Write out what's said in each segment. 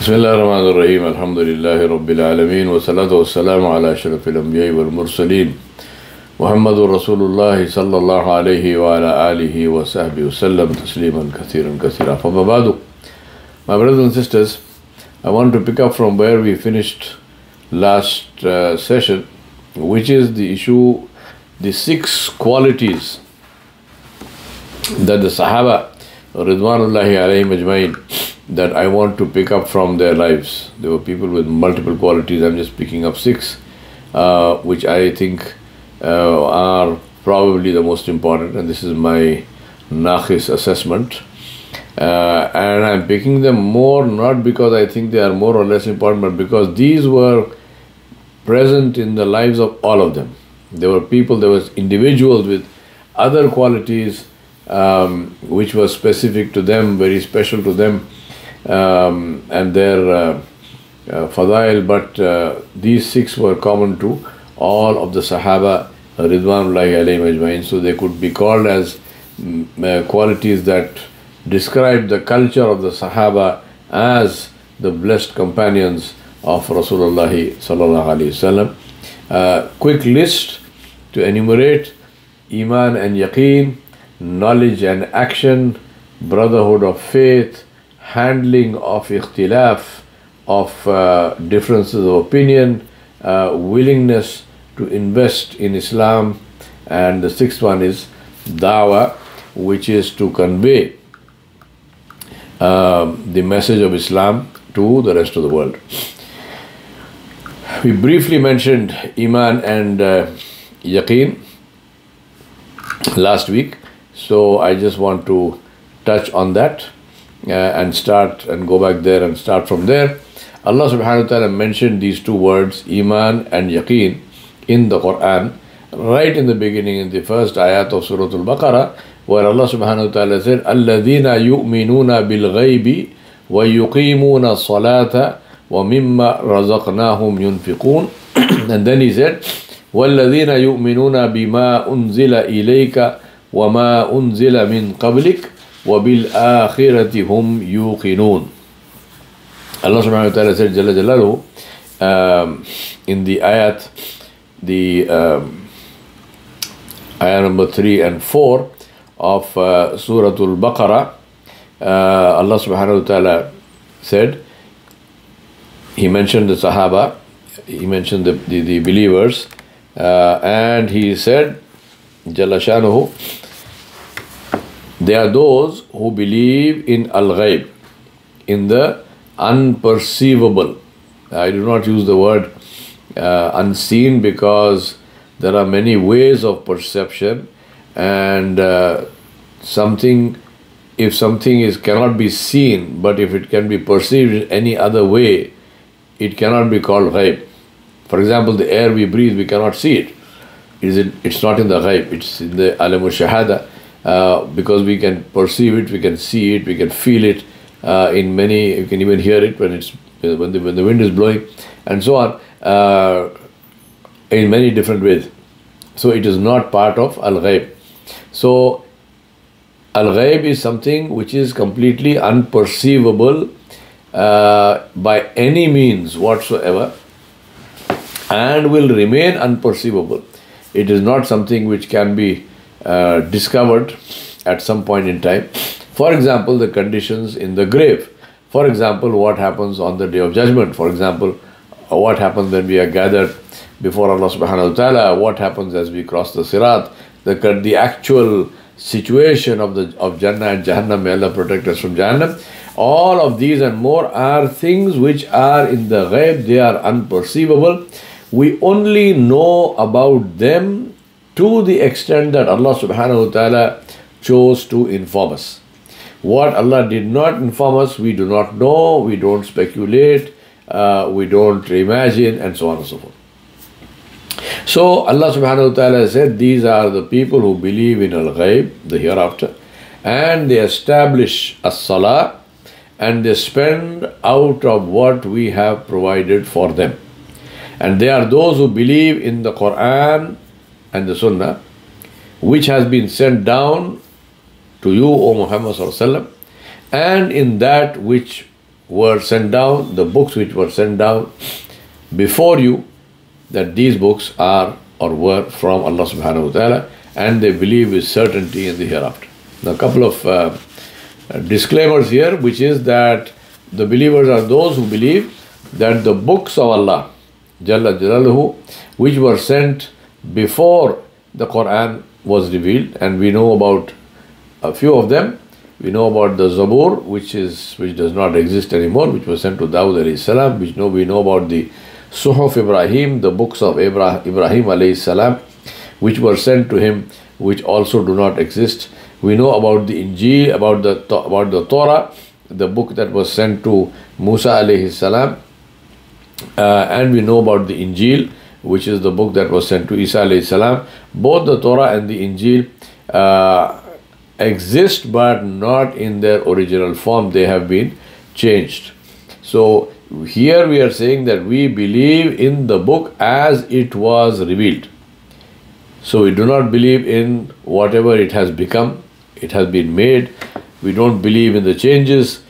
بسم الله الرحمن الرحيم الحمد لله رب العالمين والصلاة والسلام على أشرف الأنبياء والمرسلين محمد رسول الله صلى الله عليه وعلى آله وصحبه وسلم تسليما كثيرا كثيرا. فما بعد, my brothers and sisters, I want to pick up from where we finished last session, which is the issue, the 6 qualities that the Sahaba Ridwanullahi alayhim ajmain, that I want to pick up from their lives. There were people with multiple qualities. I'm just picking up 6, which I think are probably the most important, and this is my Nakhis assessment. And I'm picking them more not because I think they are more or less important, but because these were present in the lives of all of them. There were people, there was individuals with other qualities which were specific to them, very special to them, and their fadail, but these 6 were common to all of the Sahaba Ridwanullahi alayhim ajmain, so they could be called as qualities that describe the culture of the Sahaba as the blessed companions of Rasulullah sallallahu alaihi wasallam. Quick list to enumerate: Iman and Yaqeen, knowledge and action, brotherhood of faith, handling of ikhtilaf, of differences of opinion, willingness to invest in Islam, and the 6th one is da'wah, which is to convey the message of Islam to the rest of the world. We briefly mentioned Iman and Yaqeen last week, so I just want to touch on that and start and go back there and start from there. Allah subhanahu wa ta'ala mentioned these 2 words, Iman and Yaqeen, in the Quran, right in the beginning, in the first ayat of Surah Al-Baqarah, where Allah subhanahu wa ta'ala said, الَّذِينَ يُؤْمِنُونَ بِالْغَيْبِ وَيُقِيمُونَ الصَّلَاةَ وَمِمَّا رَزَقْنَاهُمْ يُنْفِقُونَ. And then he said, وَالَّذِينَ يُؤْمِنُونَ بِمَا أُنزِلَ إِلَيْكَ وَمَا أُنزِلَ مِنْ قَبْلِكَ وَبِالْآخِرَةِ هُمْ يُوقِنُونَ. Allah subhanahu wa ta'ala said, Jalla Jalaluhu, in the ayat, the ayah number 3 and 4 of Surah Al-Baqarah, Allah subhanahu wa ta'ala said, He mentioned the Sahaba, He mentioned the believers, and He said, Jalla Shanuhu, they are those who believe in Al-Ghaib, in the unperceivable. I do not use the word unseen, because there are many ways of perception, and if something cannot be seen, but if it can be perceived in any other way, it cannot be called ghaib. For example, the air we breathe, we cannot see it. It's not in the ghaib, it's in the alam shahada, because we can perceive it, we can see it, we can feel it. In many, you can even hear it when the wind is blowing, and so on, in many different ways. So it is not part of Al-Ghaib. So Al-Ghaib is something which is completely unperceivable by any means whatsoever, and will remain unperceivable. It is not something which can be discovered at some point in time. For example, the conditions in the grave. For example, what happens on the Day of Judgment. For example, what happens when we are gathered before Allah subhanahu wa ta'ala. What happens as we cross the Sirat. The actual situation of Jannah and Jahannam. May Allah protect us from Jahannam. All of these and more are things which are in the ghaib. They are unperceivable. We only know about them to the extent that Allah subhanahu wa ta'ala chose to inform us. What Allah did not inform us, we do not know, we don't speculate, we don't imagine, and so on and so forth. So Allah subhanahu wa ta'ala said, these are the people who believe in Al-Ghaib, the hereafter, and they establish As-Salah, and they spend out of what we have provided for them. And they are those who believe in the Quran and the Sunnah, which has been sent down to you, O Muhammad sallallahu alaihi wasallam, and in that which were sent down, the books which were sent down before you, that these books are or were from Allah subhanahu wa ta'ala, and they believe with certainty in the hereafter. Now, a couple of disclaimers here, which is that the believers are those who believe that the books of Allah Jalla Jalaluhu, which were sent before the Quran was revealed, and we know about a few of them. We know about the Zabur, which does not exist anymore, which was sent to Dawud alayhi salam. We know about the Suhuf Ibrahim, the books of Ibrahim alayhi salam, which were sent to him, which also do not exist. We know about the Injil, about the Torah, the book that was sent to Musa alayhi salam, and we know about the Injil, which is the book that was sent to Isa alayhi salam. Both the Torah and the Injil exist, but not in their original form. They have been changed. So here we are saying that we believe in the book as it was revealed. So we do not believe in whatever it has become. It has been made. We don't believe in the changes.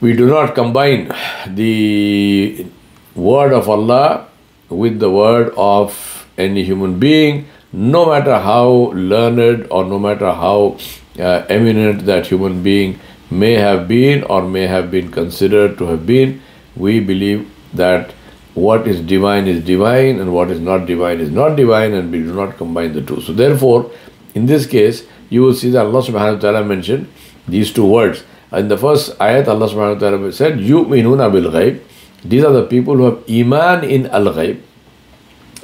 We do not combine the word of Allah with the word of any human being, no matter how learned or no matter how eminent that human being may have been or may have been considered to have been. We believe that what is divine and what is not divine, and we do not combine the two. So therefore, in this case, you will see that Allah subhanahu wa ta'ala mentioned these two words. In the first ayat, Allah subhanahu wa ta'ala said, yu'minuna bil ghaib. These are the people who have iman in al-ghaib,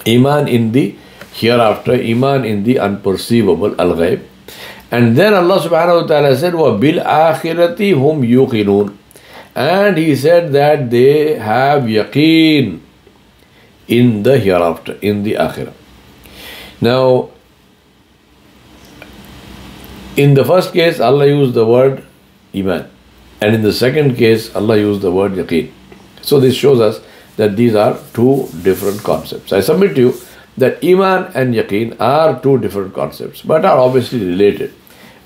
iman in the hereafter, iman in the unperceivable, al-ghaib. And then Allah subhanahu wa ta'ala said, wa bil akhirati hum yuqinun. And He said that they have yaqeen in the hereafter, in the akhirah. Now, in the first case, Allah used the word iman, and in the second case, Allah used the word yaqeen. So this shows us that these are two different concepts. I submit to you that iman and yaqeen are two different concepts, but are obviously related,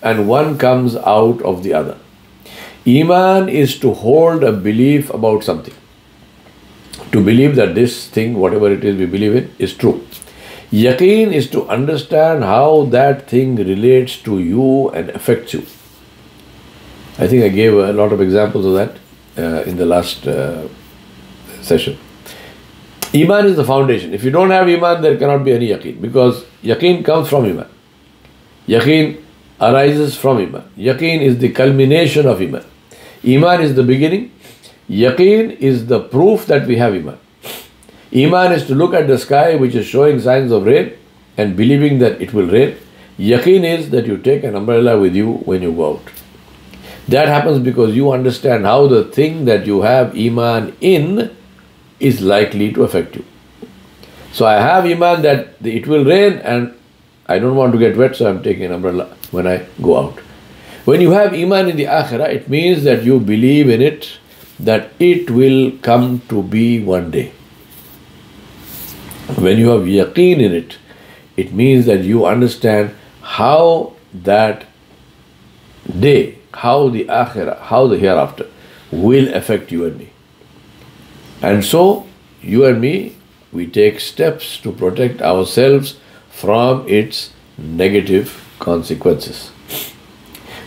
and one comes out of the other. Iman is to hold a belief about something, to believe that this thing, whatever it is we believe in, is true. Yaqeen is to understand how that thing relates to you and affects you. I think I gave a lot of examples of that in the last session. Iman is the foundation. If you don't have Iman, there cannot be any yaqeen, because yaqeen comes from Iman. Yaqeen arises from Iman. Yaqeen is the culmination of Iman. Iman is the beginning. Yaqeen is the proof that we have Iman. Iman is to look at the sky which is showing signs of rain and believing that it will rain. Yaqeen is that you take an umbrella with you when you go out. That happens because you understand how the thing that you have Iman in is likely to affect you. So I have Iman that it will rain and I don't want to get wet, so I'm taking an umbrella when I go out. When you have Iman in the Akhirah, it means that you believe in it, that it will come to be one day. When you have yaqeen in it, it means that you understand how that day, how the Akhirah, how the hereafter will affect you and me. And so, you and me, we take steps to protect ourselves from its negative consequences.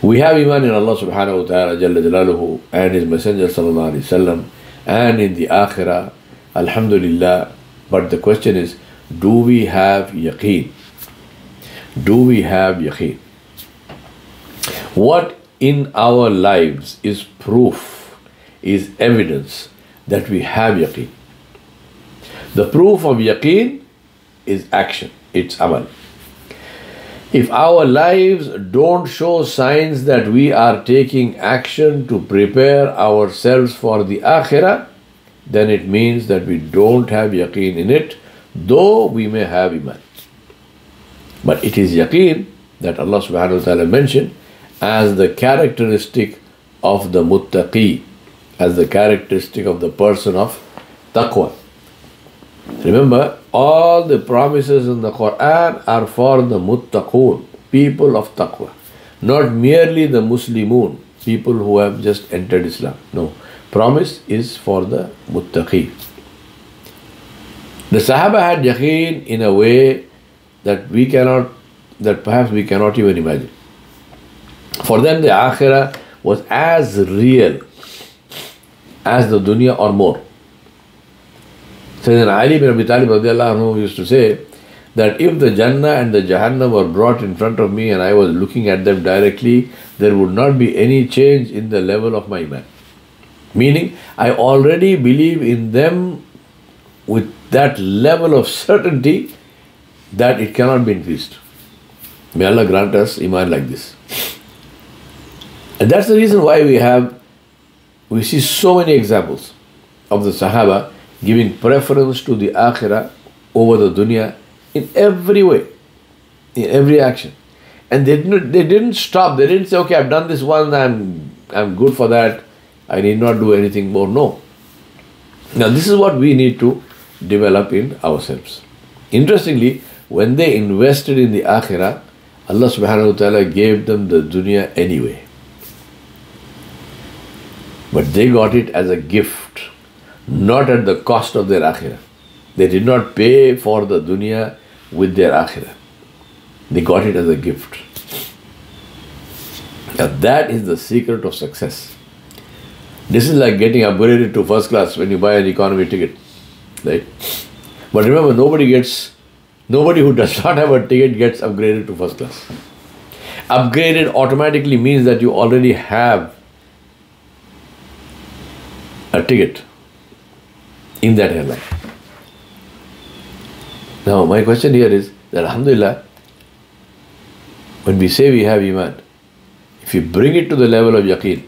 We have Iman in Allah subhanahu wa ta'ala Jalla Jalaluhu and His Messenger sallallahu alayhi wasallam and in the Akhirah, alhamdulillah. But the question is, do we have yaqeen? Do we have yaqeen? What in our lives is proof, is evidence that we have yaqeen? The proof of yaqeen is action, it's amal. If our lives don't show signs that we are taking action to prepare ourselves for the Akhirah, then it means that we don't have yaqeen in it, though we may have iman. But it is yaqeen that Allah subhanahu wa ta'ala mentioned as the characteristic of the muttaqi, as the characteristic of the person of taqwa. Remember, all the promises in the Quran are for the muttaqoon, people of taqwa, not merely the Muslimun, people who have just entered Islam. No, promise is for the muttaqi. The Sahaba had yaqeen in a way that perhaps we cannot even imagine. For them, the akhirah was as real as the dunya or more. Sayyidina Ali bin Abi Talib radiallahu anhu used to say that if the Jannah and the Jahannam were brought in front of me and I was looking at them directly, there would not be any change in the level of my iman. Meaning, I already believe in them with that level of certainty that it cannot be increased. May Allah grant us iman like this. And that's the reason why we see so many examples of the Sahaba giving preference to the akhirah over the dunya in every way, in every action. And they didn't stop. They didn't say, okay, I've done this one, I'm good for that, I need not do anything more. No. Now this is what we need to develop in ourselves. Interestingly, when they invested in the akhirah, Allah subhanahu wa ta'ala gave them the dunya anyway. But they got it as a gift, not at the cost of their akhirah. They did not pay for the dunya with their akhirah. They got it as a gift. Now that is the secret of success. This is like getting upgraded to first class when you buy an economy ticket, right? But remember, nobody who does not have a ticket gets upgraded to first class. Upgraded automatically means that you already have a ticket in that airline. Now, my question here is that, alhamdulillah, when we say we have iman, if we bring it to the level of yaqeen,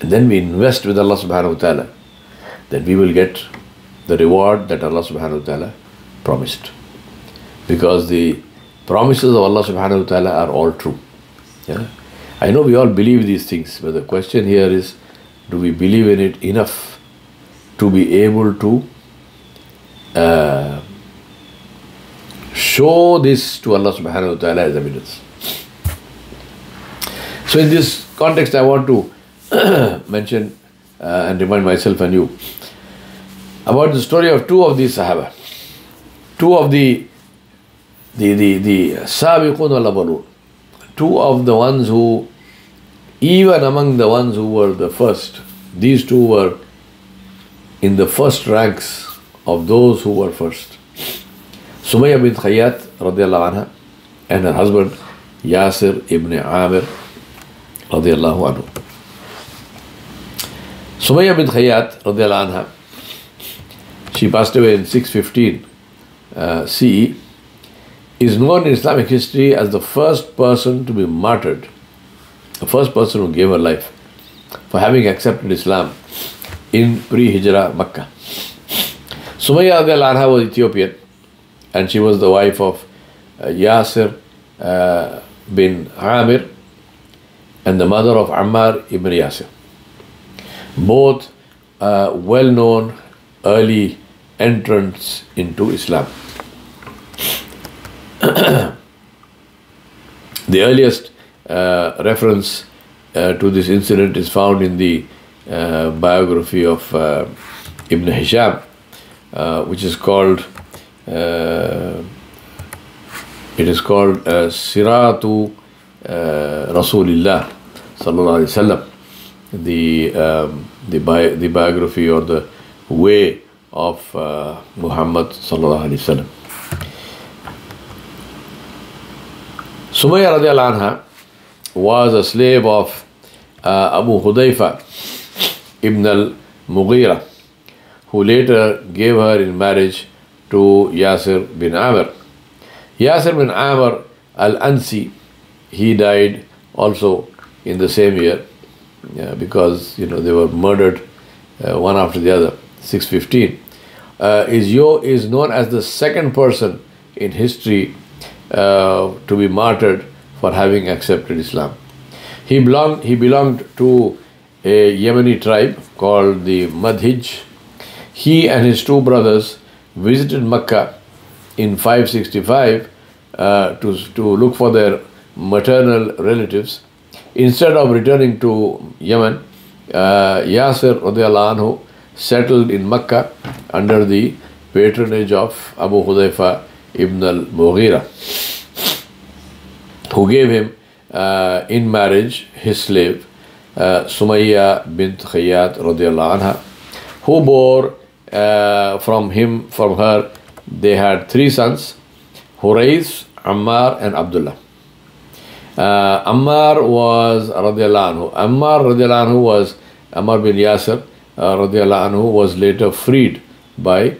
and then we invest with Allah subhanahu wa ta'ala, then we will get the reward that Allah subhanahu wa ta'ala promised. Because the promises of Allah subhanahu wa ta'ala are all true. Yeah? I know we all believe these things, but the question here is, do we believe in it enough to be able to show this to Allah subhanahu wa ta'ala as evidence? So in this context, I want to mention and remind myself and you about the story of two of these Sahaba. Two of the Sabiqun al-Awwalun. Two of the ones who, even among the ones who were the first, these two were in the first ranks of those who were first. Sumayya bint Khayyat radiallahu anha and her husband Yasir ibn Amir radiallahu anhu. Sumayya bint Khayyat radiallahu anha, she passed away in 615 CE, is known in Islamic history as the first person to be martyred, the first person who gave her life for having accepted Islam in pre-Hijrah Makkah. Sumayya radiallahu anha was Ethiopian, and she was the wife of Yasir bin Amir and the mother of Ammar ibn Yasir. Both well-known early entrants into Islam. The earliest reference to this incident is found in the biography of Ibn Hisham, which is called Siratu Rasulillah sallallahu alaihi wasallam, the biography or the way of Muhammad sallallahu alaihi wasallam. Sumayya radiallahu anha was a slave of Abu Hudayfa ibn al-Mughira, who later gave her in marriage to Yasir bin Amr. Yasir bin Amr al-Ansi, he died also in the same year, because they were murdered one after the other. 615 is known as the second person in history to be martyred for having accepted Islam. He belonged to a Yemeni tribe called the Madhij. He and his two brothers visited Makkah in 565 to look for their maternal relatives. Instead of returning to Yemen, Yasir radiallahu anhu settled in Mecca under the patronage of Abu Hudayfa ibn al-Mughira, who gave him in marriage his slave Sumayya bint Khayyat radiallahu anha, who bore from her, they had 3 sons, Hurais, Ammar and Abdullah. Ammar was radiallahu anhu. Ammar bin Yasir radiallahu anhu was later freed by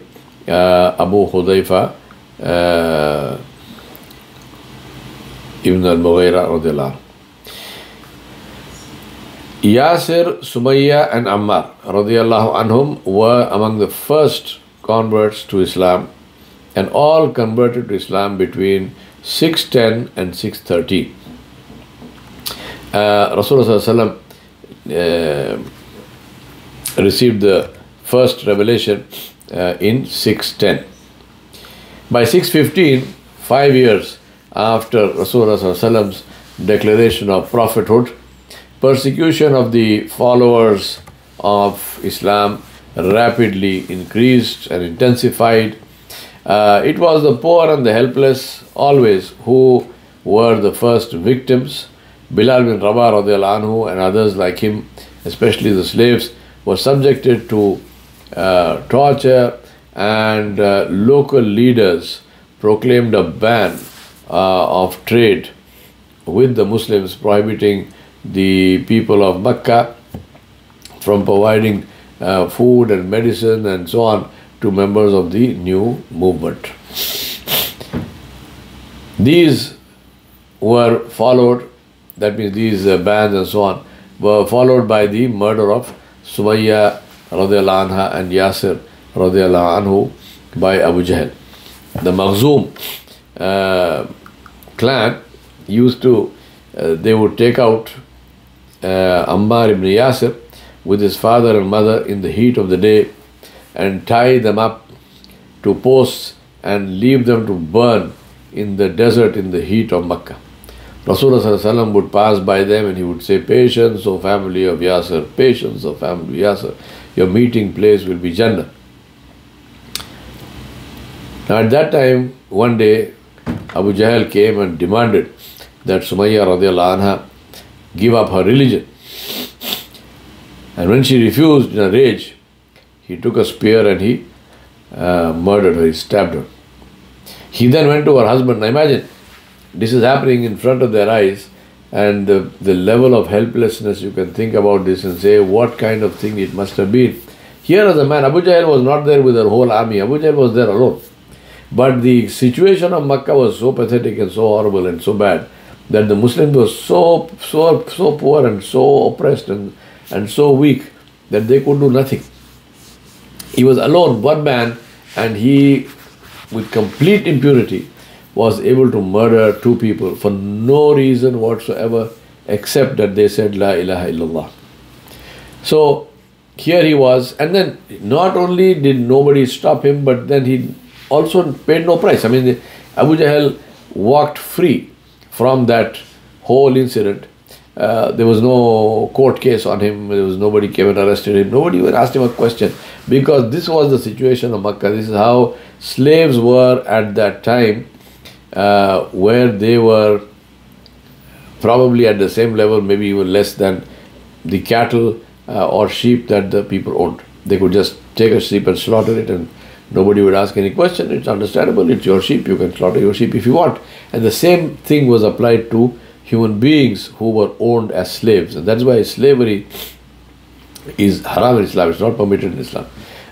Abu Hudayfa ibn al-Mughira radiallahu anhu. Yasir, Sumayya and Ammar radiallahu anhum were among the first converts to Islam, and all converted to Islam between 610 and 630. Rasulullah received the first revelation in 610. By 615, 5 years after Rasulullah's declaration of prophethood, persecution of the followers of Islam rapidly increased and intensified. It was the poor and the helpless always who were the first victims. Bilal bin Rabah radiallahu anhu and others like him, especially the slaves, were subjected to torture, and local leaders proclaimed a ban of trade with the Muslims, prohibiting the people of Mecca from providing food and medicine and so on to members of the new movement. These were followed, that means these bans and so on, were followed by the murder of Sumayya radiallahu anha and Yasir radiallahu anhu by Abu Jahl. The Makhzum clan used to, they would take out Ammar ibn Yasir with his father and mother in the heat of the day and tie them up to posts and leave them to burn in the desert in the heat of Makkah. Rasulullah would pass by them and he would say, "Patience, O family of Yasir, patience, O family of Yasir, your meeting place will be Jannah." Now at that time, one day, Abu Jahl came and demanded that Sumayya radiallahu anha give up her religion. And when she refused in a rage, he took a spear and he murdered her, he stabbed her. He then went to her husband. Now imagine, this is happening in front of their eyes, and the level of helplessness, you can think about this and say what kind of thing it must have been. Here is a man, Abu Jahl was not there with her whole army, Abu Jahl was there alone. But the situation of Makkah was so pathetic and so horrible and so bad that the Muslims were so poor and so oppressed and so weak that they could do nothing. He was alone, one man, and he, with complete impurity, was able to murder 2 people for no reason whatsoever except that they said La ilaha illallah. So here he was, and then not only did nobody stop him, but then he also paid no price. I mean, Abu Jahl walked free from that whole incident. There was no court case on him, there was nobody came and arrested him, nobody even asked him a question, because this was the situation of Makkah. This is how slaves were at that time, where they were probably at the same level, maybe even less than the cattle or sheep that the people owned. They could just take a sheep and slaughter it, and nobody would ask any question. It's understandable, it's your sheep, you can slaughter your sheep if you want. And the same thing was applied to human beings who were owned as slaves. And that's why slavery is haram in Islam, it's not permitted in Islam.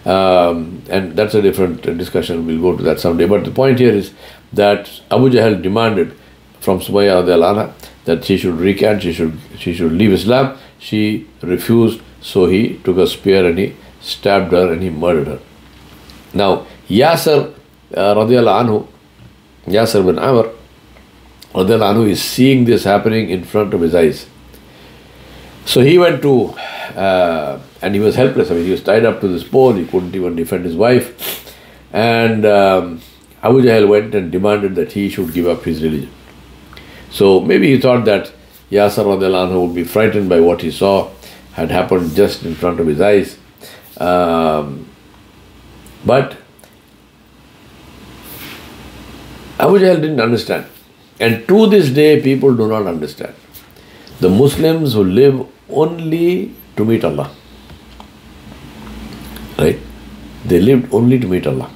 And that's a different discussion, we'll go to that someday. But the point here is that Abu Jahl demanded from Sumayya radiallahu anha that she should recant, she should leave Islam. She refused, so he took a spear and he stabbed her and he murdered her. Now, Yasir radiallahu anhu, Yasir bin Amr radiallahu anhu is seeing this happening in front of his eyes. So he went to, and he was helpless. I mean, he was tied up to this pole, he couldn't even defend his wife. And Abu Jahl went and demanded that he should give up his religion. So maybe he thought that Yasir radiallahu anhu would be frightened by what he saw had happened just in front of his eyes. But Abu Jahl didn't understand. And to this day, people do not understand. The Muslims who live only to meet Allah. Right? They lived only to meet Allah.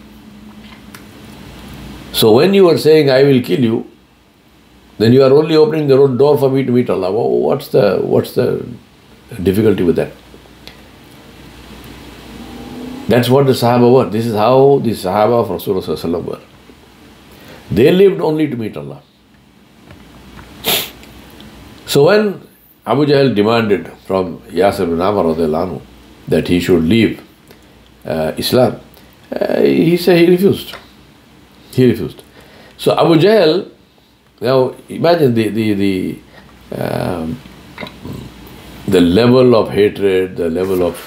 So when you are saying, I will kill you, then you are only opening the door for me to meet Allah. What's the difficulty with that? That's what the Sahaba were. This is how the Sahaba of Rasulullah were. They lived only to meet Allah. So when Abu Jahl demanded from Yasir bin Amr that he should leave Islam, he said he refused. He refused. So Abu Jahl, now imagine the level of hatred, the level of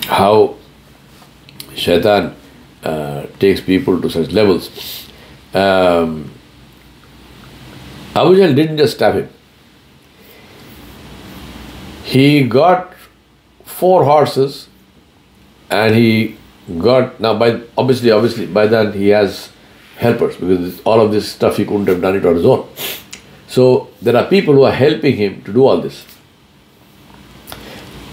how Shaitan takes people to such levels. Abu Jahl didn't just stab him. He got 4 horses, and he got, now obviously by then he has helpers, because all of this stuff he couldn't have done it on his own. So there are people who are helping him to do all this.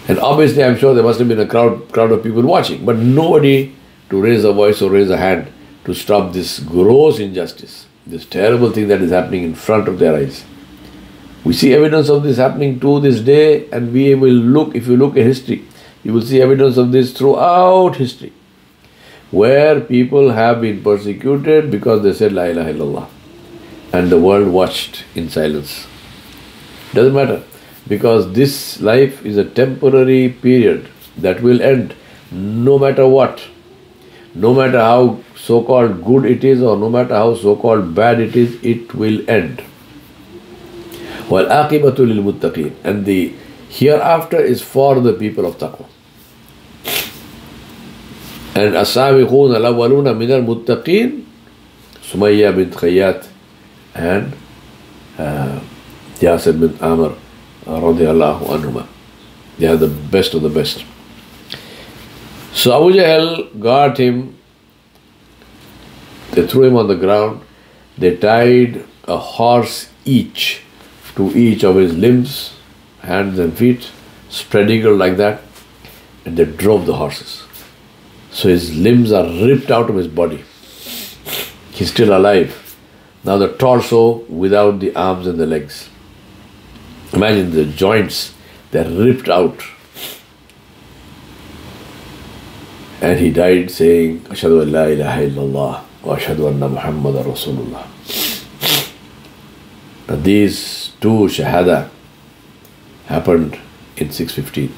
And obviously I'm sure there must have been a crowd of people watching, but nobody to raise a voice or raise a hand to stop this gross injustice, this terrible thing that is happening in front of their eyes. We see evidence of this happening to this day, and we will look, if you look at history, you will see evidence of this throughout history, where people have been persecuted because they said La ilaha illallah, and the world watched in silence. Doesn't matter, because this life is a temporary period that will end no matter what. No matter how so-called good it is, or no matter how so-called bad it is, it will end. وَالْآقِبَةُ لِلْمُتَّقِينَ, and the hereafter is for the people of taqwa. And السابقون الأولون من المتقين, Sumayya bint Khayyat and Yasir bin Amr radiyallahu anhuma. They are the best of the best. So Abu Jahl got him, they threw him on the ground, they tied a horse each to each of his limbs, hands and feet, spread eagle like that, and they drove the horses. So his limbs are ripped out of his body. He's still alive. Now the torso without the arms and the legs. Imagine the joints, they're ripped out. And he died saying, Ashhadu an la ilaha illallah wa ashhadu anna Muhammadan Rasulullah. Now these 2 shahada happened in 615.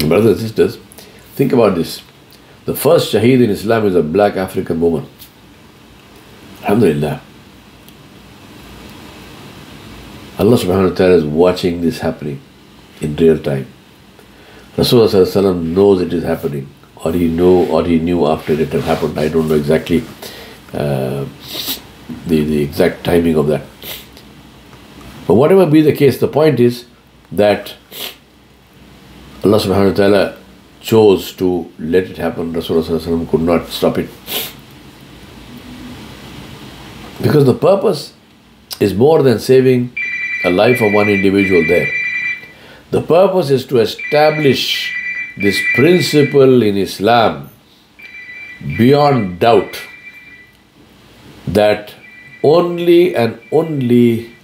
Brothers and sisters, think about this. The first shaheed in Islam is a black African woman. Alhamdulillah. Allah subhanahu wa ta'ala is watching this happening in real time. Rasulullah sallallahu alaihi wasallam knows it is happening, or he knew after it had happened. I don't know exactly the exact timing of that. But whatever be the case, the point is that Allah subhanahu wa ta'ala chose to let it happen. Rasulullah sallallahu alaihi wasallam could not stop it. Because the purpose is more than saving a life of one individual there. The purpose is to establish this principle in Islam beyond doubt, that only and only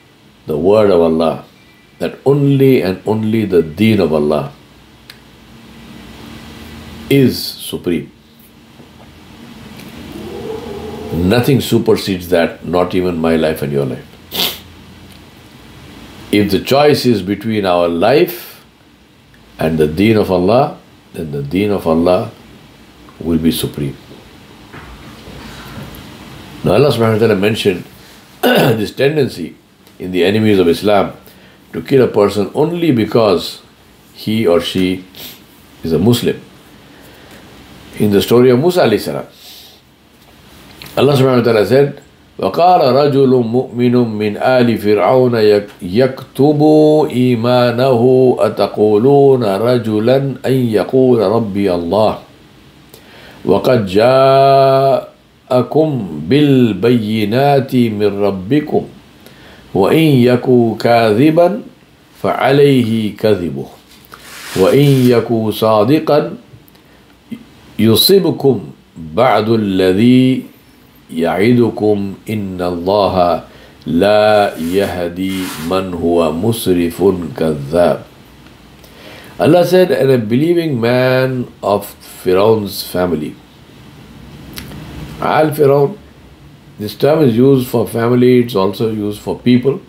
the word of Allah, that only and only the deen of Allah is supreme. Nothing supersedes that, not even my life and your life. If the choice is between our life and the deen of Allah, then the deen of Allah will be supreme. Now Allah subhanahu wa ta'ala mentioned this tendency in the enemies of Islam to kill a person only because he or she is a Muslim. In the story of Musa alayhi salam, Allah subhanahu wa ta'ala said, وقال رجل مؤمن من آل فرعون يكتب إيمانه أتقولون رجلا أن يقول ربي الله وقد جاءكم بالبينات من ربكم وإن يكو كاذبا فعليه كذبه وإن يكو صادقا يصبكم بعد الذي يعدكم إن الله لا يهدي من هو مسرف كذاب. Allah said, and a believing man of Pharaoh's family. Al-Pharaoh, this term is used for family, it's also used for people.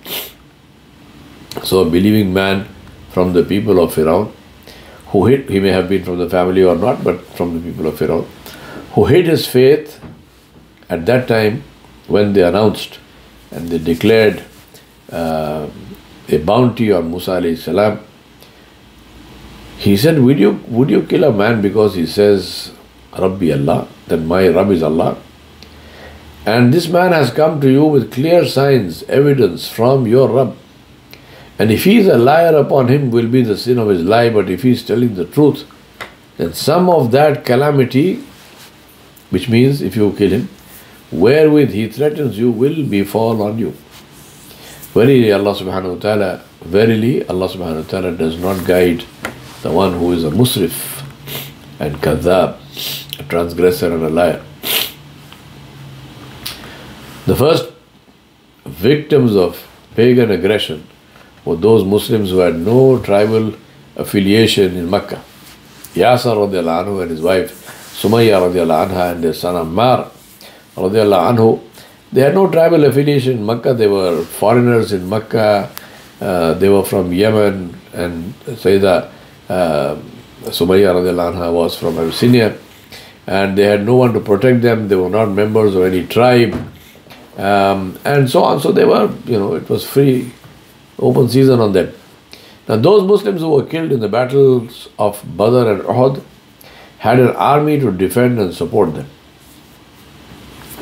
So a believing man from the people of Pharaoh, who hid, he may have been from the family or not, but from the people of Pharaoh, who hid his faith at that time when they announced and they declared a bounty on Musa alayhi salam. He said, would you kill a man because he says, Rabbi Allah, then my Rabb is Allah? And this man has come to you with clear signs, evidence from your Rabb. And if he is a liar, upon him will be the sin of his lie, but if he is telling the truth, then some of that calamity, which means if you kill him, wherewith he threatens you, will befall on you. Verily Allah subhanahu wa ta'ala does not guide the one who is a musrif and kadhab, a transgressor and a liar. The first victims of pagan aggression were those Muslims who had no tribal affiliation in Makkah. Yasir radiallahu anhu and his wife Sumayya radiallahu anha and their son Ammar radiallahu anhu, they had no tribal affiliation in Makkah. They were foreigners in Makkah. They were from Yemen, and Sayyidah Sumayya radiallahu anha was from Abyssinia, and they had no one to protect them. They were not members of any tribe, and so on. So they were, it was free, open season on them. Now those Muslims who were killed in the battles of Badr and Uhud had an army to defend and support them.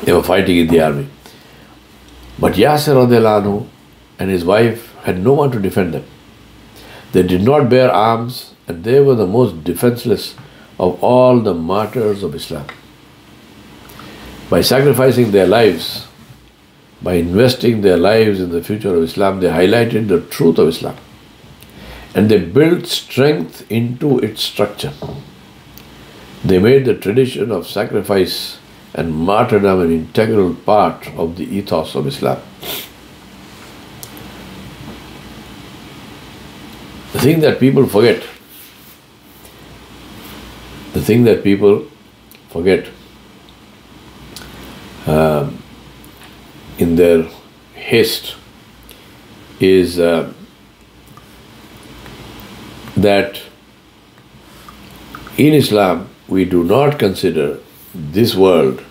They were fighting in the army. But Yasir radiallahu anhu and his wife had no one to defend them. They did not bear arms, and they were the most defenseless of all the martyrs of Islam. By sacrificing their lives, by investing their lives in the future of Islam, they highlighted the truth of Islam. And they built strength into its structure. They made the tradition of sacrifice and martyrdom an integral part of the ethos of Islam. The thing that people forget, in their haste is that in Islam we do not consider this world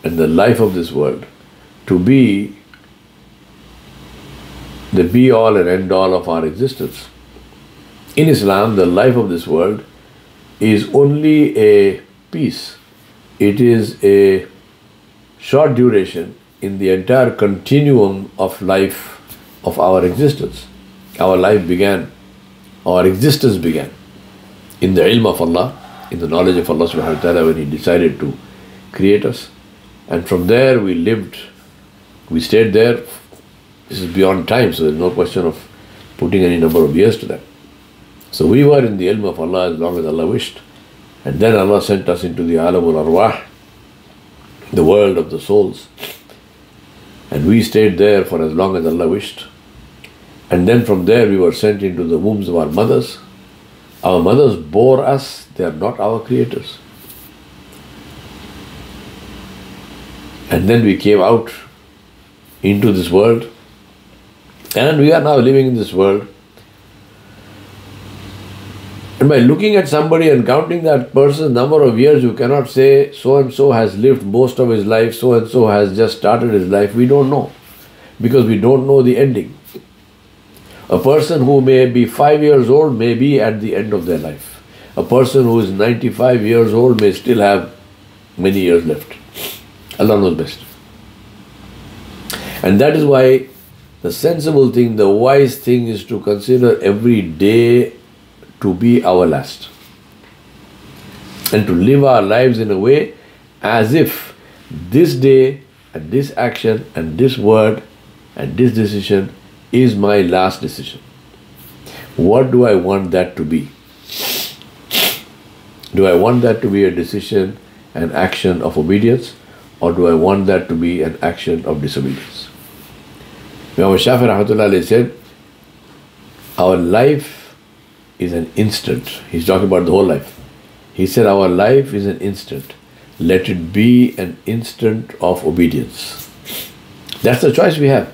and the life of this world to be the be-all and end-all of our existence. In Islam, the life of this world is only a piece. It is a short duration in the entire continuum of life of our existence. Our life began, our existence began in the ilm of Allah, in the knowledge of Allah subhanahu wa ta'ala when He decided to create us. And from there we lived, we stayed there. This is beyond time, so there's no question of putting any number of years to that. So we were in the ilm of Allah as long as Allah wished. And then Allah sent us into the alamul arwah, the world of the souls. And we stayed there for as long as Allah wished. And then from there we were sent into the wombs of our mothers. Our mothers bore us, they are not our creators. And then we came out into this world. And we are now living in this world. And by looking at somebody and counting that person's number of years, you cannot say so-and-so has lived most of his life, so-and-so has just started his life. We don't know, because we don't know the ending. A person who may be 5 years old may be at the end of their life. A person who is 95 years old may still have many years left. Allah knows best. And that is why the sensible thing, the wise thing is to consider every day to be our last. And to live our lives in a way as if this day and this action and this word and this decision is my last decision. What do I want that to be? Do I want that to be a decision, an action of obedience, or do I want that to be an action of disobedience? Imam Shafi'i rahmatullahi alayhi said, our life is an instant. He's talking about the whole life. He said, our life is an instant. Let it be an instant of obedience. That's the choice we have.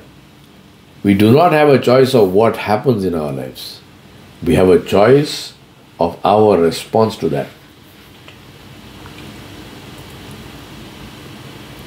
We do not have a choice of what happens in our lives. We have a choice of our response to that.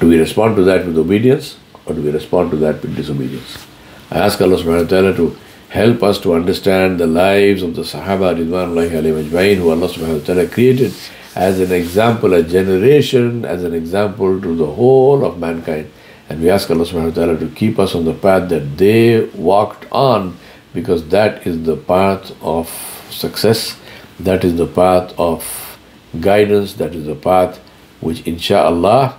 Do we respond to that with obedience, or do we respond to that with disobedience? I ask Allah subhanahu wa ta'ala to help us to understand the lives of the Sahaba Ridwanullahi alayhim ajma'in, who Allah subhanahu wa ta'ala created as an example, a generation, as an example to the whole of mankind. And we ask Allah subhanahu wa ta'ala to keep us on the path that they walked on, because that is the path of success, that is the path of guidance, that is the path which insha'Allah,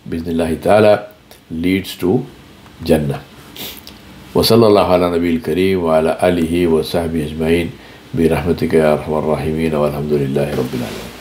bismillahi ta'ala, leads to Jannah. Wa sallallahu ala nabiyil kareem wa ala alihi wa sahbihi ajma'in bi rahmatika ya arhamar rahimin wa alhamdulillahi rabbil alamin.